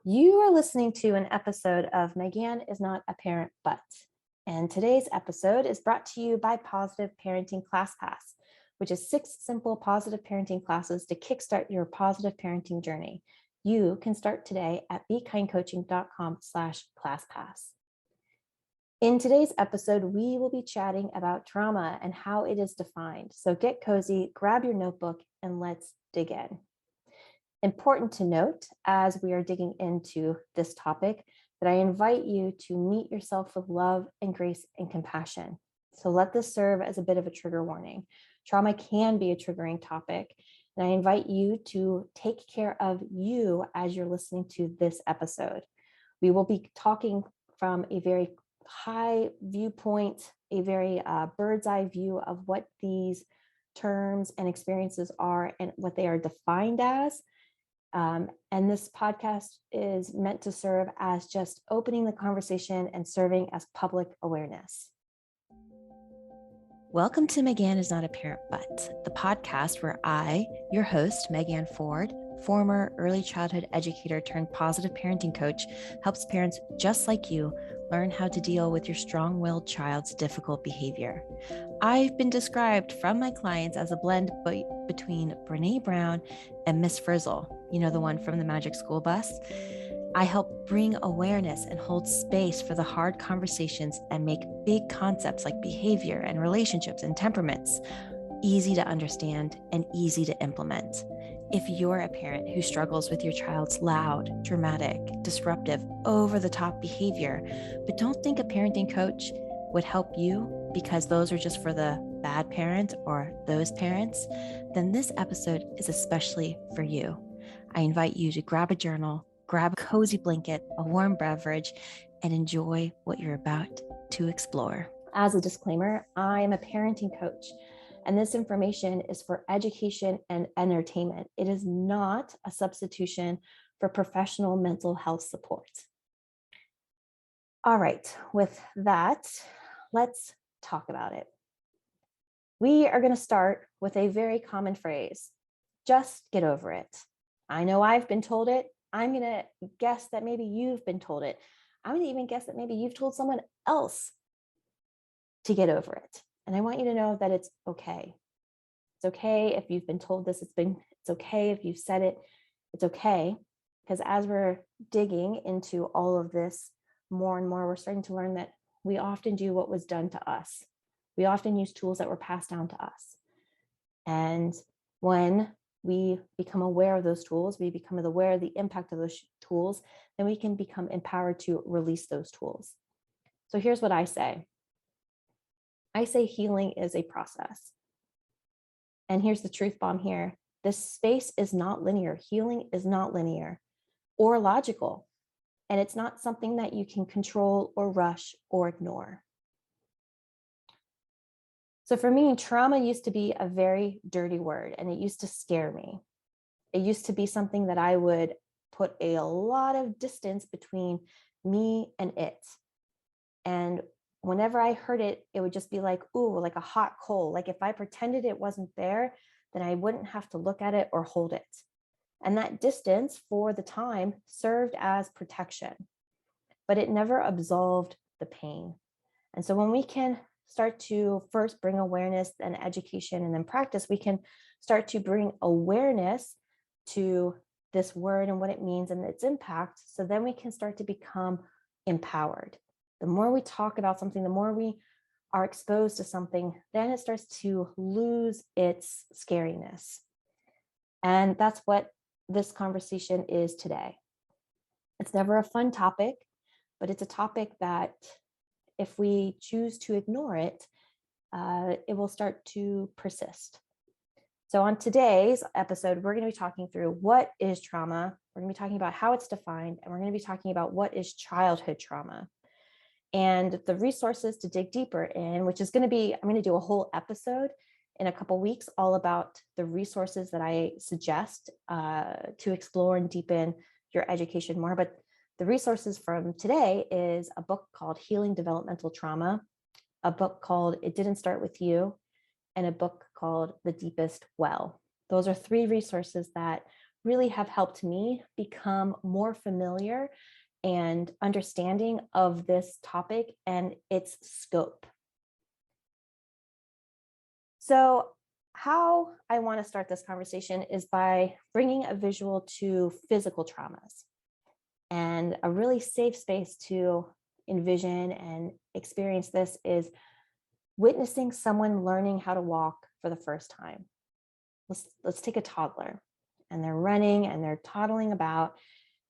You are listening to an episode of Megan is Not a Parent But. And today's episode is brought to you by Positive Parenting ClassPass, which is 6 simple positive parenting classes to kickstart your positive parenting journey. You can start today at bekindcoaching.com/ClassPass. In today's episode, we will be chatting about trauma and how it is defined. So get cozy, grab your notebook, and let's dig in. Important to note, as we are digging into this topic, that I invite you to meet yourself with love and grace and compassion. So let this serve as a bit of a trigger warning. Trauma can be a triggering topic, and I invite you to take care of you as you're listening to this episode. We will be talking from a very high viewpoint, a very bird's eye view of what these terms and experiences are and what they are defined as. And this podcast is meant to serve as just opening the conversation and serving as public awareness. Welcome to Megan is Not a Parent But, the podcast where I, your host, Megan Ford, former early childhood educator turned positive parenting coach, helps parents just like you learn how to deal with your strong-willed child's difficult behavior. I've been described from my clients as a blend between Brene Brown and Miss Frizzle, you know, the one from the Magic School Bus. I help bring awareness and hold space for the hard conversations and make big concepts like behavior and relationships and temperaments easy to understand and easy to implement. If you're a parent who struggles with your child's loud, dramatic, disruptive, over-the-top behavior, but don't think a parenting coach would help you because those are just for the bad parent or those parents, then this episode is especially for you. I invite you to grab a journal, grab a cozy blanket, a warm beverage, and enjoy what you're about to explore. As a disclaimer, I am a parenting coach, and this information is for education and entertainment. It is not a substitution for professional mental health support. All right, with that, let's talk about it. We are going to start with a very common phrase, just get over it. I know I've been told it. I'm going to guess that maybe you've been told it. I'm going to even guess that maybe you've told someone else to get over it. And I want you to know that it's okay. It's okay if you've been told this. It's okay if you've said it. It's okay. Because as we're digging into all of this more and more, we're starting to learn that we often do what was done to us. We often use tools that were passed down to us. And when we become aware of those tools, we become aware of the impact of those tools, then we can become empowered to release those tools. So here's what I say. I say healing is a process. And here's the truth bomb here. This space is not linear. Healing is not linear or logical. And it's not something that you can control or rush or ignore. So for me, trauma used to be a very dirty word, and it used to scare me. It used to be something that I would put a lot of distance between me and it. And whenever I heard it, it would just be like, ooh, like a hot coal. Like if I pretended it wasn't there, then I wouldn't have to look at it or hold it. And that distance for the time served as protection, but it never absolved the pain. And so when we can start to first bring awareness and education and then practice, we can start to bring awareness to this word and what it means and its impact. So then we can start to become empowered. The more we talk about something, the more we are exposed to something, then it starts to lose its scariness. And that's what this conversation is today. It's never a fun topic, but it's a topic that if we choose to ignore it, it will start to persist. So on today's episode, we're going to be talking through what is trauma. We're going to be talking about how it's defined, and we're going to be talking about what is childhood trauma and the resources to dig deeper in, which is going to be, I'm going to do a whole episode in a couple weeks all about the resources that I suggest to explore and deepen your education more. But the resources from today is a book called Healing Developmental Trauma, a book called It Didn't Start With You, and a book called The Deepest Well. Those are 3 resources that really have helped me become more familiar and understanding of this topic and its scope. So, how I want to start this conversation is by bringing a visual to physical traumas. And a really safe space to envision and experience this is witnessing someone learning how to walk for the first time. Let's take a toddler, and they're running and they're toddling about,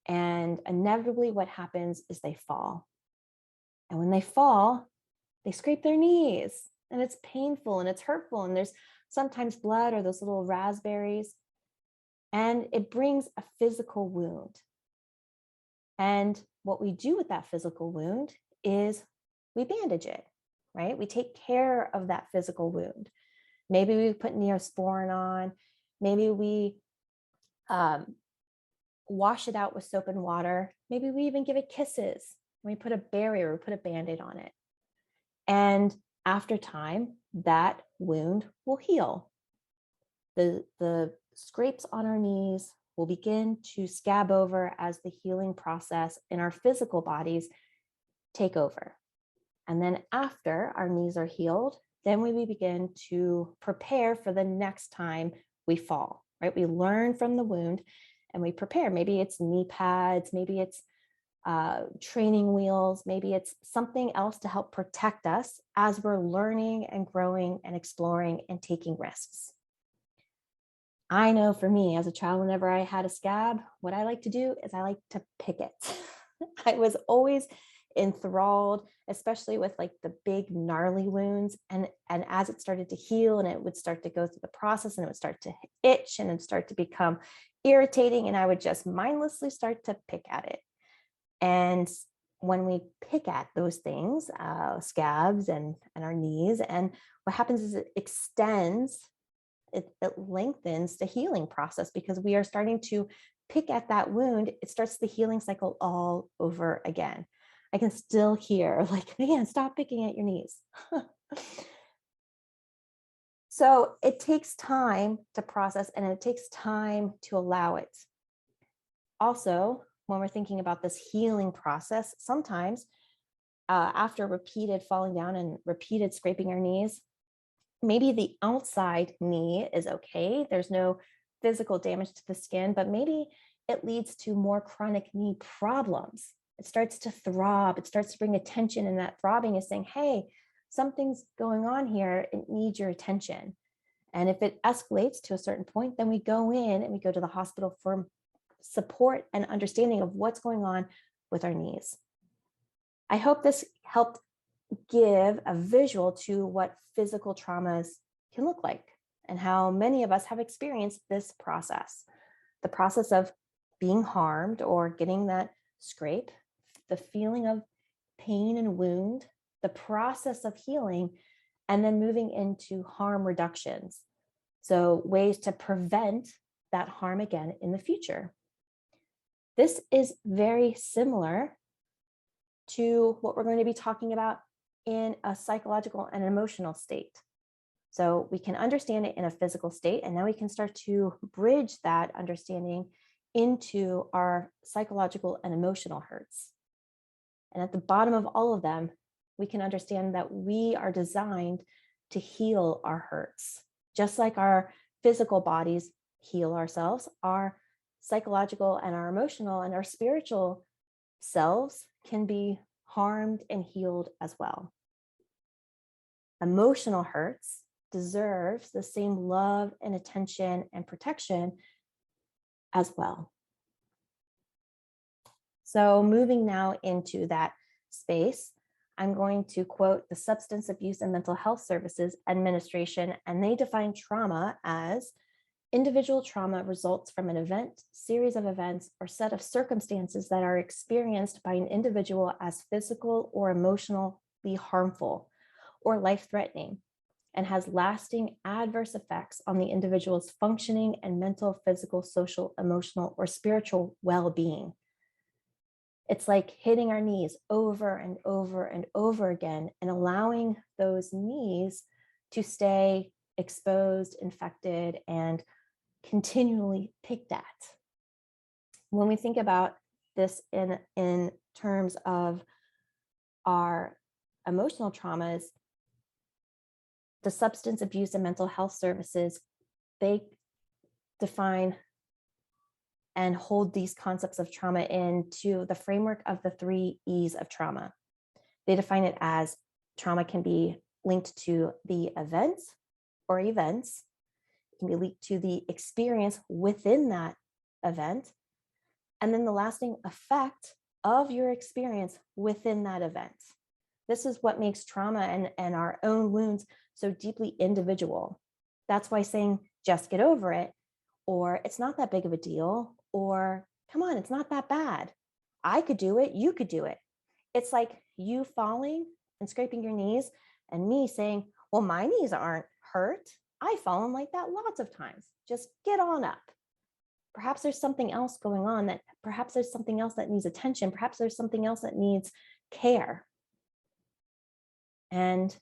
and inevitably what happens is they fall. And when they fall, they scrape their knees, and it's painful and it's hurtful, and there's sometimes blood or those little raspberries, and it brings a physical wound. And what we do with that physical wound is we bandage it, right? We take care of that physical wound. Maybe we put Neosporin on. Maybe we wash it out with soap and water. Maybe we even give it kisses. We put a barrier, we put a Band-Aid on it. And after time, that wound will heal. The scrapes on our knees will begin to scab over as the healing process in our physical bodies take over. And then after our knees are healed, then we begin to prepare for the next time we fall, right? We learn from the wound and we prepare. Maybe it's knee pads, maybe it's training wheels, maybe it's something else to help protect us as we're learning and growing and exploring and taking risks. I know for me as a child, whenever I had a scab, what I like to do is I like to pick it. I was always enthralled, especially with like the big gnarly wounds. And as it started to heal and it would start to go through the process and it would start to itch and it would start to become irritating, and I would just mindlessly start to pick at it. And when we pick at those things, scabs and our knees, and what happens is it extends, it lengthens the healing process because we are starting to pick at that wound. It starts the healing cycle all over again. I can still hear like, man, stop picking at your knees. So it takes time to process and it takes time to allow it. Also, when we're thinking about this healing process, sometimes after repeated falling down and repeated scraping our knees, maybe the outside knee is okay. There's no physical damage to the skin, but maybe it leads to more chronic knee problems. It starts to throb. It starts to bring attention, and that throbbing is saying, hey, something's going on here. It needs your attention. And if it escalates to a certain point, then we go in and we go to the hospital for support and understanding of what's going on with our knees. I hope this helped give a visual to what physical traumas can look like and how many of us have experienced this process, the process of being harmed or getting that scrape, the feeling of pain and wound, the process of healing, and then moving into harm reductions. So ways to prevent that harm again in the future. This is very similar to what we're going to be talking about in a psychological and emotional state. So we can understand it in a physical state, and then we can start to bridge that understanding into our psychological and emotional hurts. And at the bottom of all of them, we can understand that we are designed to heal our hurts. Just like our physical bodies heal ourselves, our psychological and our emotional and our spiritual selves can be harmed and healed as well. Emotional hurts deserves the same love and attention and protection as well. So moving now into that space, I'm going to quote the Substance Abuse and Mental Health Services Administration, and they define trauma as individual trauma results from an event, series of events, or set of circumstances that are experienced by an individual as physical or emotionally harmful or life-threatening, and has lasting adverse effects on the individual's functioning and mental, physical, social, emotional, or spiritual well-being. It's like hitting our knees over and over and over again and allowing those knees to stay exposed, infected, and continually picked at When we think about this in terms of our emotional traumas, the substance abuse and mental health services, they define and hold these concepts of trauma into the framework of the 3 E's of trauma. They define it as trauma can be linked to the event or events. It can be linked to the experience within that event. And then the lasting effect of your experience within that event. This is what makes trauma and our own wounds so deeply individual. That's why saying, just get over it, or it's not that big of a deal, or come on, it's not that bad. I could do it, you could do it. It's like you falling and scraping your knees and me saying, well, my knees aren't hurt. I've fallen like that lots of times. Just get on up. Perhaps there's something else going on, that perhaps there's something else that needs attention. Perhaps there's something else that needs care. And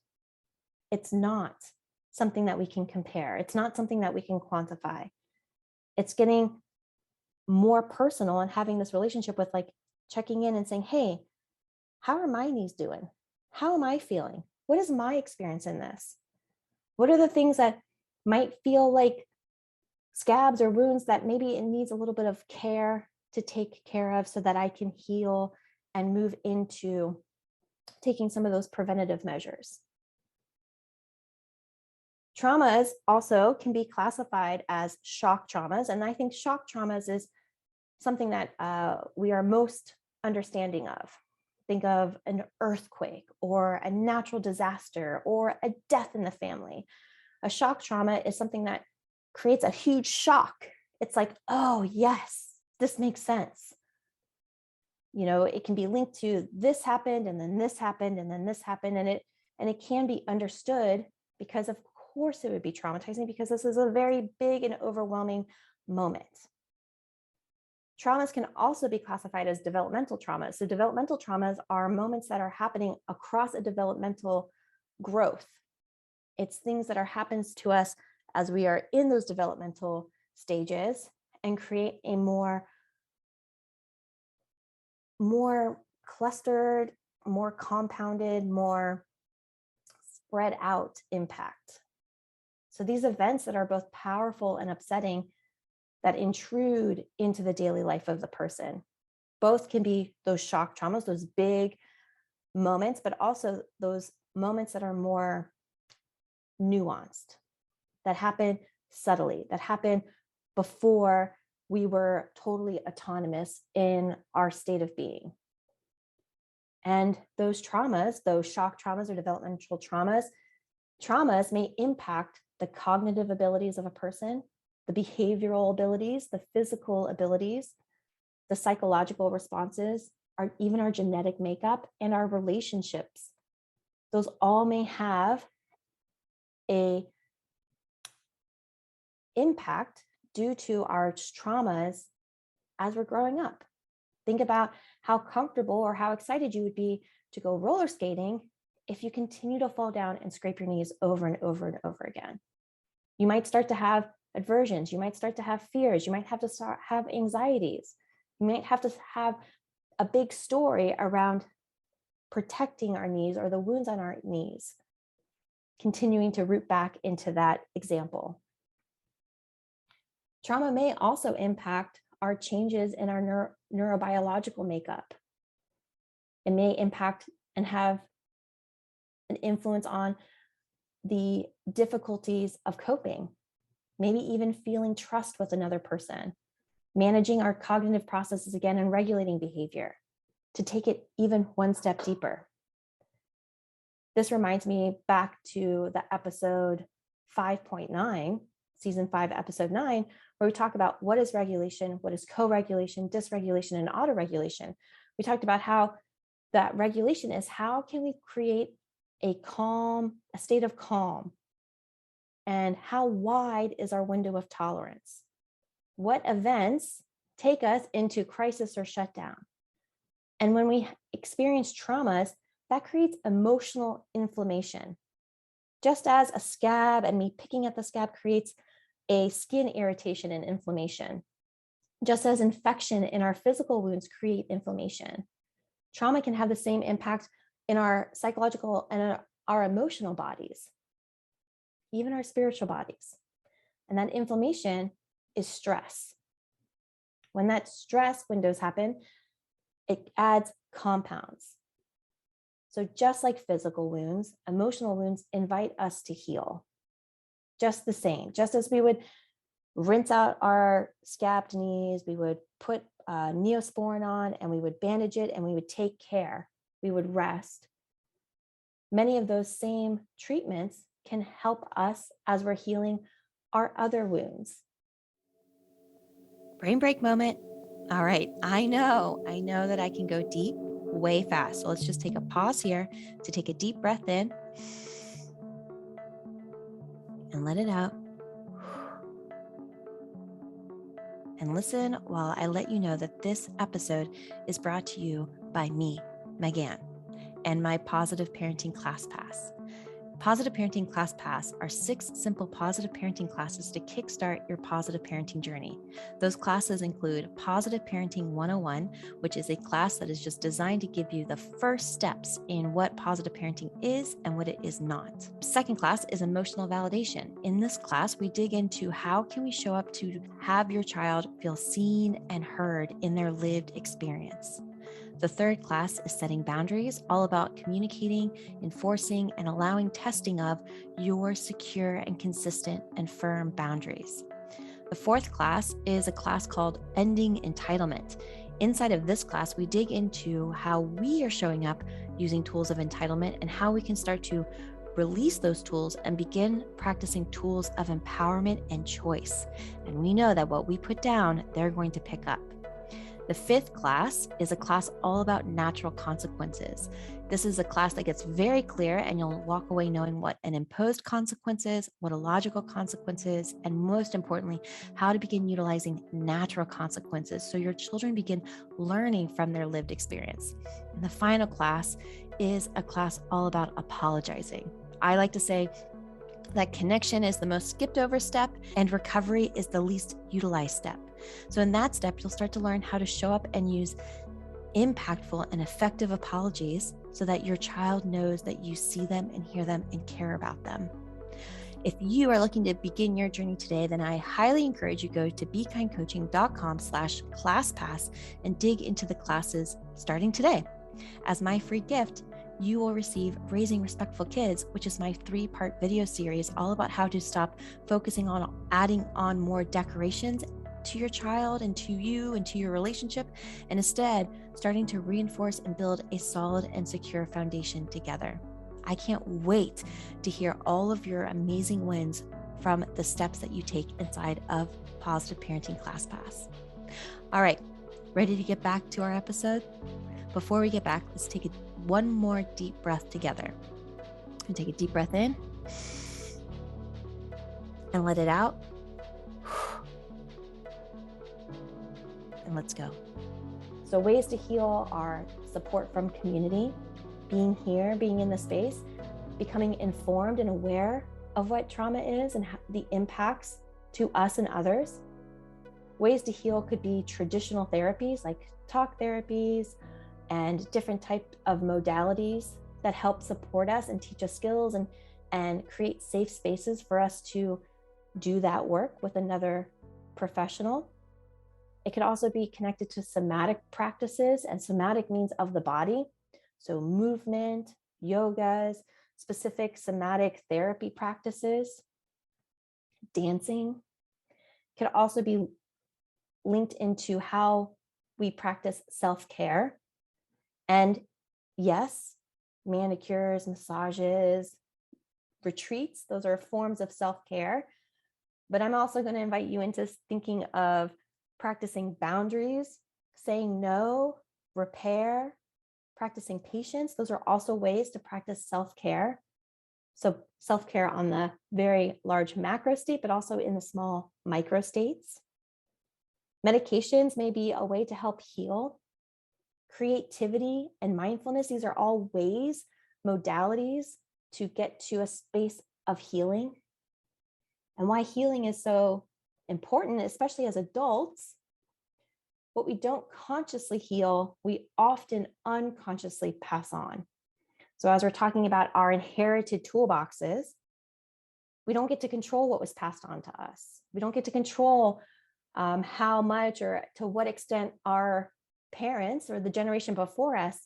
it's not something that we can compare. It's not something that we can quantify. It's getting more personal and having this relationship with, like, checking in and saying, hey, how are my knees doing? How am I feeling? What is my experience in this? What are the things that might feel like scabs or wounds that maybe it needs a little bit of care to take care of so that I can heal and move into taking some of those preventative measures? Traumas also can be classified as shock traumas. And I think shock traumas is something that we are most understanding of. Think of an earthquake or a natural disaster or a death in the family. A shock trauma is something that creates a huge shock. It's like, oh, yes, this makes sense. You know, it can be linked to this happened and then this happened and then this happened. And it can be understood because, of course, it would be traumatizing because this is a very big and overwhelming moment. Traumas can also be classified as developmental traumas. So developmental traumas are moments that are happening across a developmental growth. It's things that are happens to us as we are in those developmental stages and create a more clustered, more compounded, more spread out impact. So these events that are both powerful and upsetting that intrude into the daily life of the person. Both can be those shock traumas, those big moments, but also those moments that are more nuanced, that happen subtly, that happen before we were totally autonomous in our state of being. And those traumas, those shock traumas or developmental traumas may impact the cognitive abilities of a person, the behavioral abilities, the physical abilities, the psychological responses, even our genetic makeup and our relationships. Those all may have a impact due to our traumas as we're growing up. Think about how comfortable or how excited you would be to go roller skating if you continue to fall down and scrape your knees over and over and over again. You might start to have aversions. You might start to have fears. You might have to have anxieties. You might have to have a big story around protecting our knees or the wounds on our knees, continuing to root back into that example. Trauma may also impact our changes in our neurobiological makeup. It may impact and have an influence on the difficulties of coping, maybe even feeling trust with another person, managing our cognitive processes again, and regulating behavior to take it even one step deeper. This reminds me back to the episode 5.9, season 5, episode 9, where we talk about what is regulation, what is co-regulation, dysregulation, and autoregulation. We talked about how that regulation is how can we create a state of calm, and how wide is our window of tolerance? What events take us into crisis or shutdown? And when we experience traumas, that creates emotional inflammation. Just as a scab and me picking at the scab creates a skin irritation and inflammation, Just as infection in our physical wounds create inflammation, trauma can have the same impact in our psychological and our emotional bodies, even our spiritual bodies. And that inflammation is stress. When that stress windows happen, it adds compounds. So just like physical wounds, emotional wounds invite us to heal. Just the same, just as we would rinse out our scabbed knees, we would put Neosporin on and we would bandage it and we would take care, we would rest. Many of those same treatments can help us as we're healing our other wounds. Brain break moment. All right, I know that I can go deep way fast. So let's just take a pause here to take a deep breath in and let it out. And listen while I let you know that this episode is brought to you by me, Megan, and my Positive Parenting Class Pass. Positive Parenting Class Pass are 6 simple positive parenting classes to kickstart your positive parenting journey. Those classes include Positive Parenting 101, which is a class that is just designed to give you the first steps in what positive parenting is and what it is not. Second class is Emotional Validation. In this class, we dig into how can we show up to have your child feel seen and heard in their lived experience. The third class is Setting Boundaries, all about communicating, enforcing, and allowing testing of your secure and consistent and firm boundaries. The fourth class is a class called Ending Entitlement. Inside of this class, we dig into how we are showing up using tools of entitlement and how we can start to release those tools and begin practicing tools of empowerment and choice. And we know that what we put down, they're going to pick up. The fifth class is a class all about natural consequences. This is a class that gets very clear and you'll walk away knowing what an imposed consequence is, what a logical consequence is, and most importantly, how to begin utilizing natural consequences so your children begin learning from their lived experience. And the final class is a class all about apologizing. I like to say that connection is the most skipped over step and recovery is the least utilized step. So in that step, you'll start to learn how to show up and use impactful and effective apologies so that your child knows that you see them and hear them and care about them. If you are looking to begin your journey today, then I highly encourage you go to bekindcoaching.com/classpass and dig into the classes starting today. As my free gift, you will receive Raising Respectful Kids, which is my 3-part video series all about how to stop focusing on adding on more decorations to your child and to you and to your relationship, and instead starting to reinforce and build a solid and secure foundation together. I can't wait to hear all of your amazing wins from the steps that you take inside of Positive Parenting Class Pass. All right, ready to get back to our episode? Before we get back, let's take one more deep breath together. And take a deep breath in and let it out. And let's go. So ways to heal are support from community, being here, being in the space, becoming informed and aware of what trauma is and the impacts to us and others. Ways to heal could be traditional therapies like talk therapies and different types of modalities that help support us and teach us skills and create safe spaces for us to do that work with another professional. It could also be connected to somatic practices, and somatic means of the body. So movement, yogas, specific somatic therapy practices, dancing. Could also be linked into how we practice self-care. And yes, manicures, massages, retreats, those are forms of self-care. But I'm also going to invite you into thinking of practicing boundaries, saying no, repair, practicing patience. Those are also ways to practice self-care. So self-care on the very large macro state, but also in the small micro states. Medications may be a way to help heal. Creativity and mindfulness, these are all ways, modalities to get to a space of healing. And why healing is so important, especially as adults, What we don't consciously heal, we often unconsciously pass on. So as we're talking about our inherited toolboxes, we don't get to control what was passed on to us. We don't get to control how much or to what extent our parents or the generation before us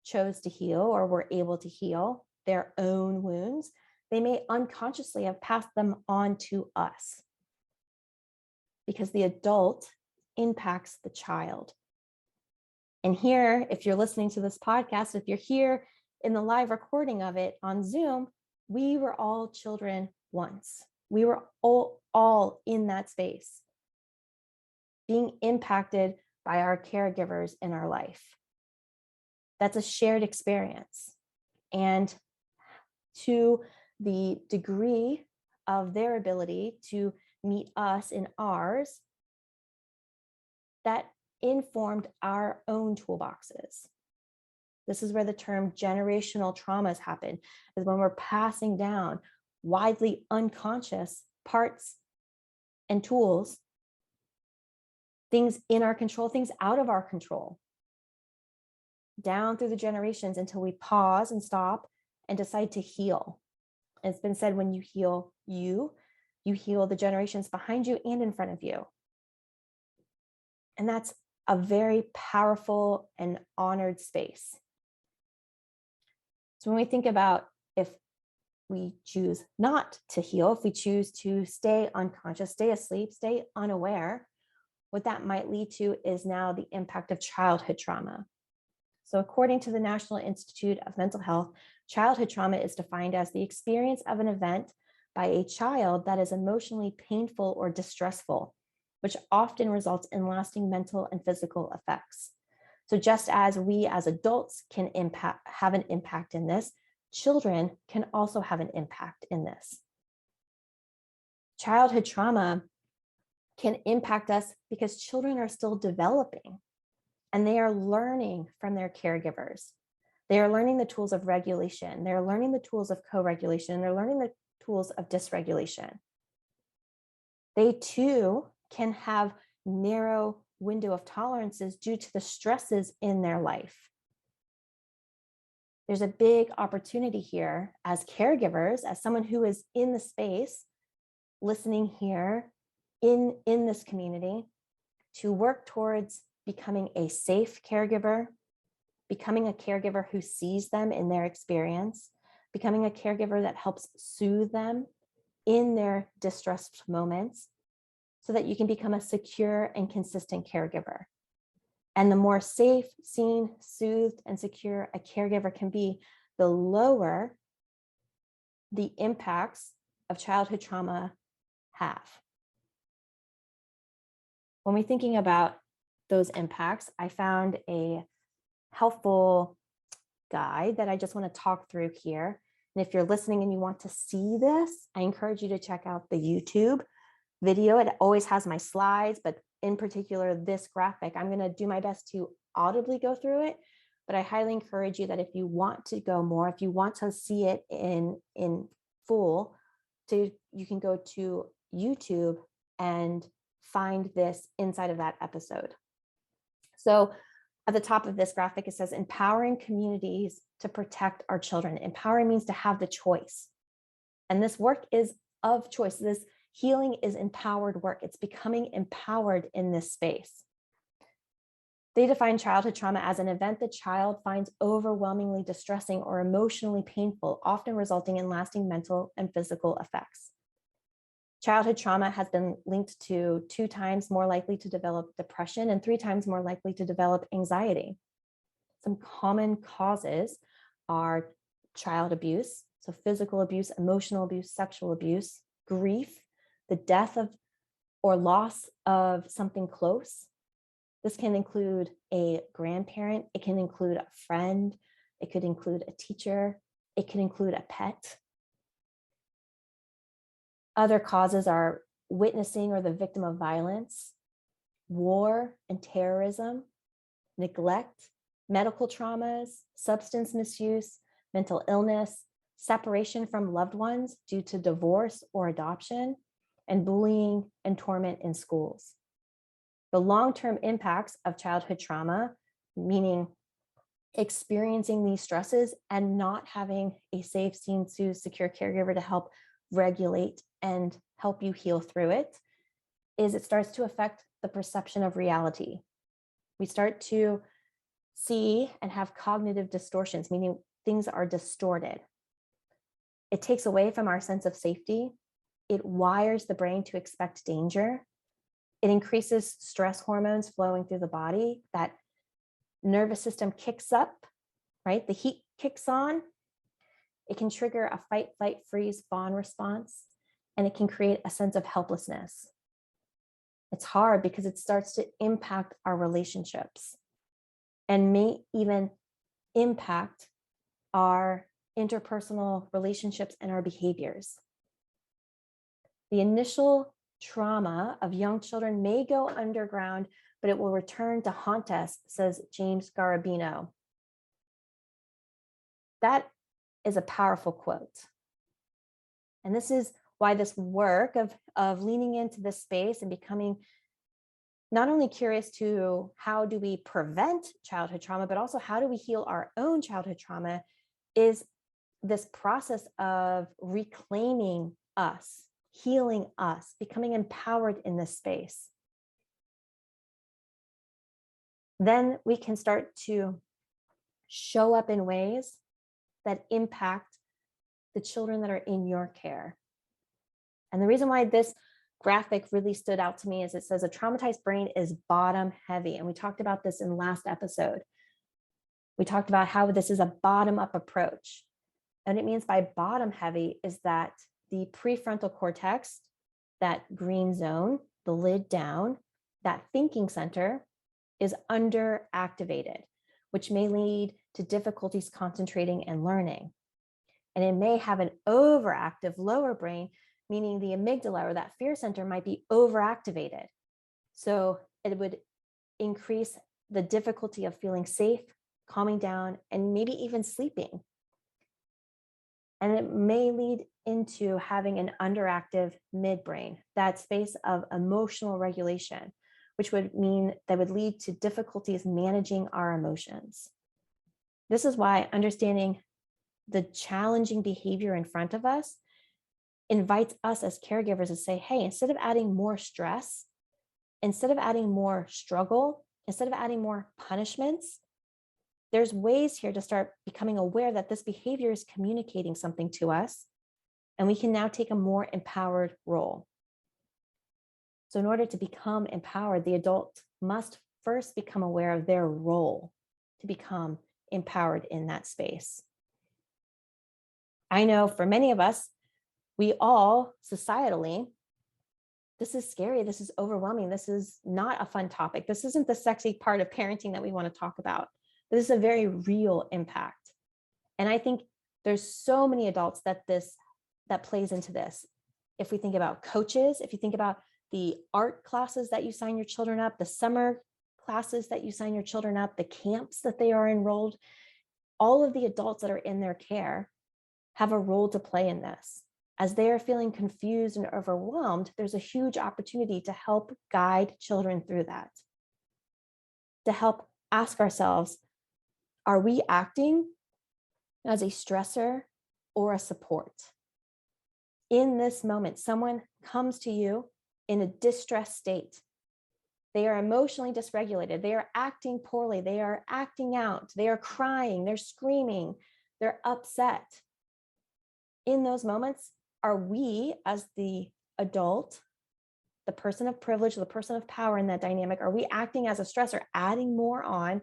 chose to heal or were able to heal their own wounds. They may unconsciously have passed them on to us because the adult impacts the child. And here, if you're listening to this podcast, if you're here in the live recording of it on Zoom, we were all children once. We were all in that space, being impacted by our caregivers in our life. That's a shared experience. And to the degree of their ability to meet us in ours, that informed our own toolboxes. This is where the term generational traumas happen, is when we're passing down widely unconscious parts and tools, things in our control, things out of our control, down through the generations until we pause and stop and decide to heal. And it's been said, when you heal you heal the generations behind you and in front of you. And that's a very powerful and honored space. So when we think about if we choose not to heal, if we choose to stay unconscious, stay asleep, stay unaware, what that might lead to is now the impact of childhood trauma. So according to the National Institute of Mental Health, childhood trauma is defined as the experience of an event by a child that is emotionally painful or distressful, which often results in lasting mental and physical effects. So just as we as adults can have an impact in this, children can also have an impact in this. Childhood trauma can impact us because children are still developing and they are learning from their caregivers. They are learning the tools of regulation. They're learning the tools of co-regulation. They're learning the tools of dysregulation. They too can have narrow window of tolerances due to the stresses in their life. There's a big opportunity here as caregivers, as someone who is in the space, listening here in this community, to work towards becoming a safe caregiver, becoming a caregiver who sees them in their experience, becoming a caregiver that helps soothe them in their distressed moments, so that you can become a secure and consistent caregiver. And the more safe, seen, soothed, and secure a caregiver can be, the lower the impacts of childhood trauma have. When we're thinking about those impacts, I found a helpful guide that I just want to talk through here. And if you're listening and you want to see this, I encourage you to check out the YouTube video. It always has my slides, but in particular, this graphic, I'm going to do my best to audibly go through it, but I highly encourage you that if you want to go more, if you want to see it in full, you can go to YouTube and find this inside of that episode. So at the top of this graphic, it says empowering communities to protect our children. Empowering means to have the choice. And this work is of choice. This healing is empowered work. It's becoming empowered in this space. They define childhood trauma as an event the child finds overwhelmingly distressing or emotionally painful, often resulting in lasting mental and physical effects. Childhood trauma has been linked to 2 times more likely to develop depression and 3 times more likely to develop anxiety. Some common causes are child abuse, so physical abuse, emotional abuse, sexual abuse, grief, the death of or loss of something close. This can include a grandparent, it can include a friend, it could include a teacher, it can include a pet. Other causes are witnessing or the victim of violence, war and terrorism, neglect, medical traumas, substance misuse, mental illness, separation from loved ones due to divorce or adoption, and bullying and torment in schools. The long-term impacts of childhood trauma, meaning experiencing these stresses and not having a safe, seen, soothed, secure caregiver to help regulate and help you heal through it, is it starts to affect the perception of reality. We start to see and have cognitive distortions, meaning things are distorted. It takes away from our sense of safety. It wires the brain to expect danger. It increases stress hormones flowing through the body. That nervous system kicks up, right? The heat kicks on. It can trigger a fight, flight, freeze, fawn response, and it can create a sense of helplessness. It's hard because it starts to impact our relationships and may even impact our interpersonal relationships and our behaviors. The initial trauma of young children may go underground, but it will return to haunt us, says James Garabino. That is a powerful quote. And this is why this work of leaning into this space and becoming not only curious to how do we prevent childhood trauma, but also how do we heal our own childhood trauma, is this process of reclaiming us, healing us, becoming empowered in this space. Then we can start to show up in ways that impact the children that are in your care. And the reason why this graphic really stood out to me is it says a traumatized brain is bottom heavy. And we talked about this in last episode. We talked about how this is a bottom up approach. And it means by bottom heavy is that the prefrontal cortex, that green zone, the lid down, that thinking center is underactivated, which may lead to difficulties concentrating and learning. And it may have an overactive lower brain, meaning the amygdala or that fear center might be overactivated. So it would increase the difficulty of feeling safe, calming down, and maybe even sleeping. And it may lead into having an underactive midbrain, that space of emotional regulation, which would mean that would lead to difficulties managing our emotions. This is why understanding the challenging behavior in front of us invites us as caregivers to say, hey, instead of adding more stress, instead of adding more struggle, instead of adding more punishments, there's ways here to start becoming aware that this behavior is communicating something to us, and we can now take a more empowered role. So in order to become empowered, the adult must first become aware of their role to become empowered in that space. I know for many of us, we all societally, this is scary, this is overwhelming, this is not a fun topic. This isn't the sexy part of parenting that we want to talk about. This is a very real impact. And I think there's so many adults that plays into this. If we think about coaches, if you think about the art classes that you sign your children up, the summer classes that you sign your children up, the camps that they are enrolled, all of the adults that are in their care have a role to play in this. As they are feeling confused and overwhelmed, there's a huge opportunity to help guide children through that. To help ask ourselves, are we acting as a stressor or a support? In this moment, someone comes to you in a distressed state. They are emotionally dysregulated. They are acting poorly. They are acting out. They are crying. They're screaming. They're upset. In those moments, are we as the adult, the person of privilege, the person of power in that dynamic, are we acting as a stressor, adding more on,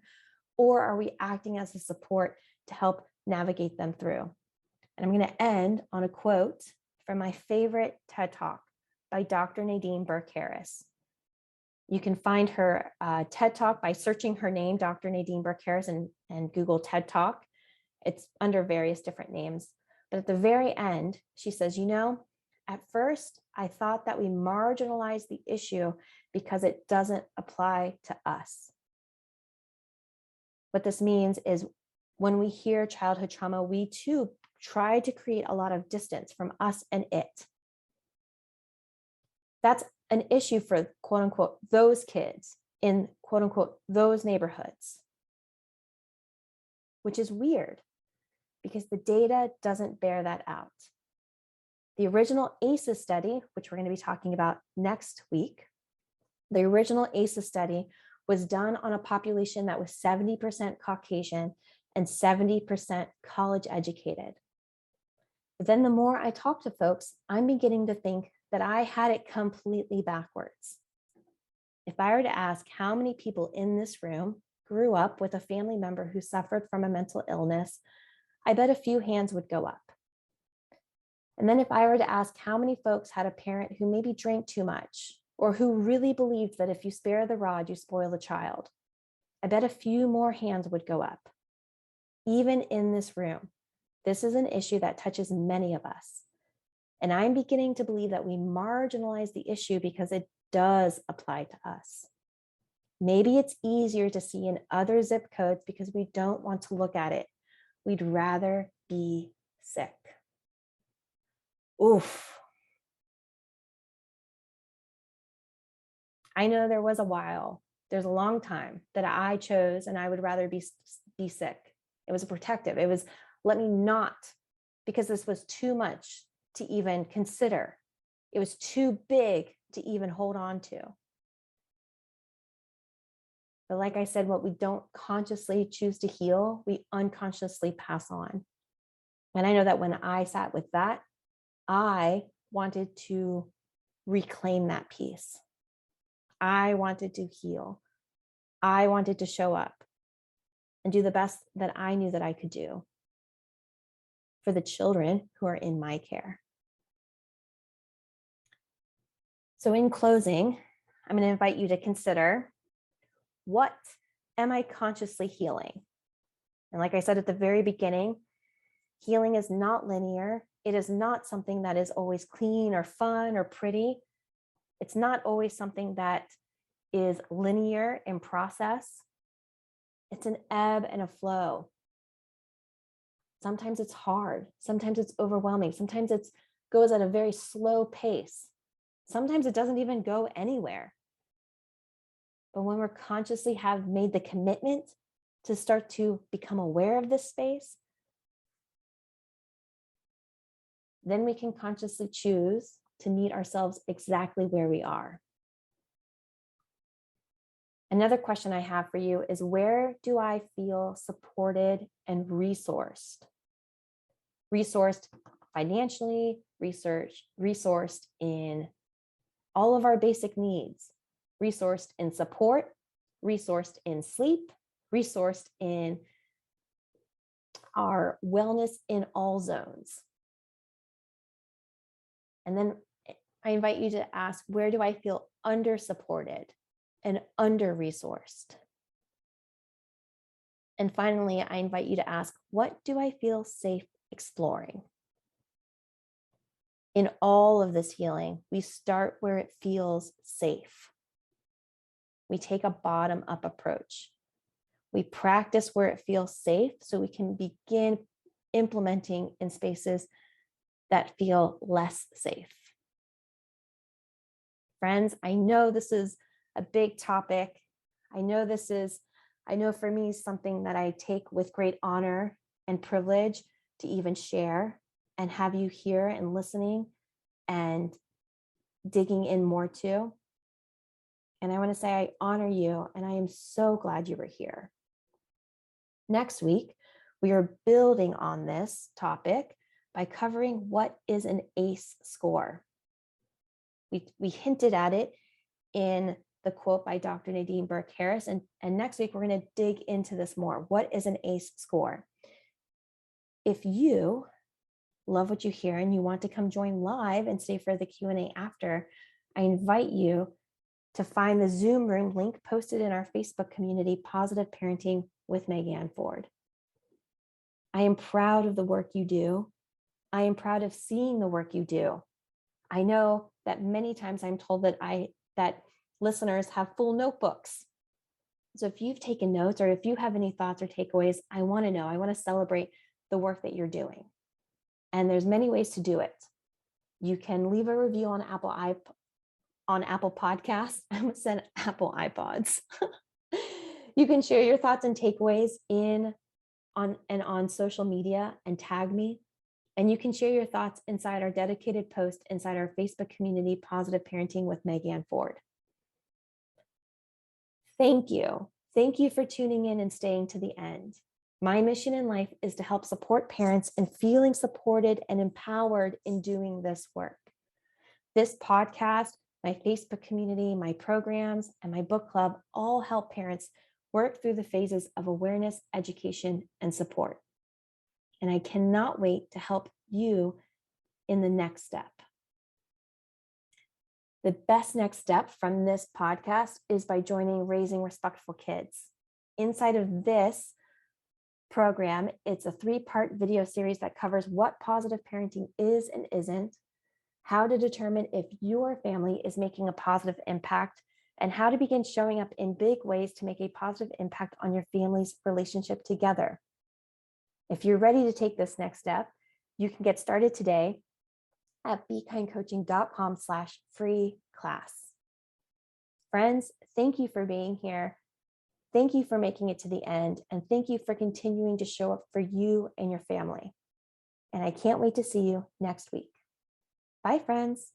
or are we acting as a support to help navigate them through? And I'm going to end on a quote from my favorite TED Talk by Dr. Nadine Burke-Harris. You can find her TED Talk by searching her name, Dr. Nadine Burke-Harris, and Google TED Talk. It's under various different names. But at the very end, she says, at first, I thought that we marginalized the issue because it doesn't apply to us. What this means is when we hear childhood trauma, we too try to create a lot of distance from us and it. That's an issue for quote unquote those kids in quote unquote those neighborhoods, which is weird because the data doesn't bear that out. The original ACEs study, which we're going to be talking about next week, the original ACEs study was done on a population that was 70% Caucasian and 70% college educated. But then the more I talk to folks, I'm beginning to think that I had it completely backwards. If I were to ask how many people in this room grew up with a family member who suffered from a mental illness, I bet a few hands would go up. And then if I were to ask how many folks had a parent who maybe drank too much, or who really believed that if you spare the rod, you spoil the child, I bet a few more hands would go up. Even in this room, this is an issue that touches many of us. And I'm beginning to believe that we marginalize the issue because it does apply to us. Maybe it's easier to see in other zip codes because we don't want to look at it. We'd rather be sick. Oof. I know there was a while, there's a long time that I chose and I would rather be sick. It was protective. It was let me not, because this was too much to even consider. It was too big to even hold on to. But like I said, what we don't consciously choose to heal, we unconsciously pass on. And I know that when I sat with that, I wanted to reclaim that peace. I wanted to heal. I wanted to show up and do the best that I knew that I could do for the children who are in my care. So in closing, I'm going to invite you to consider, what am I consciously healing? And like I said at the very beginning, healing is not linear. It is not something that is always clean or fun or pretty. It's not always something that is linear in process. It's an ebb and a flow. Sometimes it's hard. Sometimes it's overwhelming. Sometimes it goes at a very slow pace. Sometimes it doesn't even go anywhere. But when we're consciously have made the commitment to start to become aware of this space, then we can consciously choose to meet ourselves exactly where we are. Another question I have for you is, where do I feel supported and resourced? Resourced financially, resourced in all of our basic needs, resourced in support, resourced in sleep, resourced in our wellness in all zones. And then I invite you to ask, where do I feel under-supported and under-resourced? And finally, I invite you to ask, what do I feel safe exploring? In all of this healing, we start where it feels safe. We take a bottom-up approach. We practice where it feels safe so we can begin implementing in spaces that feel less safe. Friends, I know this is a big topic. I know for me, something that I take with great honor and privilege to even share and have you here and listening and digging in more to. And I want to say I honor you and I am so glad you were here. Next week, we are building on this topic by covering what is an ACE score. We hinted at it in the quote by Dr. Nadine Burke-Harris, and next week we're going to dig into this more. What is an ACE score? If you love what you hear and you want to come join live and stay for the Q&A after, I invite you to find the Zoom room link posted in our Facebook community, Positive Parenting with Megan Ford. I am proud of the work you do. I am proud of seeing the work you do. I know that many times I'm told that listeners have full notebooks. So if you've taken notes or if you have any thoughts or takeaways, I want to know. I want to celebrate the work that you're doing. And there's many ways to do it. You can leave a review on Apple on Apple Podcasts. I almost said Apple iPods. You can share your thoughts and takeaways on social media and tag me. And you can share your thoughts inside our dedicated post inside our Facebook community, Positive Parenting with Megan Ford. Thank you. Thank you for tuning in and staying to the end. My mission in life is to help support parents in feeling supported and empowered in doing this work. This podcast, my Facebook community, my programs, and my book club all help parents work through the phases of awareness, education, and support. And I cannot wait to help you in the next step. The best next step from this podcast is by joining Raising Respectful Kids. Inside of this program, it's a 3-part video series that covers what positive parenting is and isn't, how to determine if your family is making a positive impact, and how to begin showing up in big ways to make a positive impact on your family's relationship together. If you're ready to take this next step, you can get started today at bekindcoaching.com/free class. Friends, thank you for being here. Thank you for making it to the end. And thank you for continuing to show up for you and your family. And I can't wait to see you next week. Bye, friends.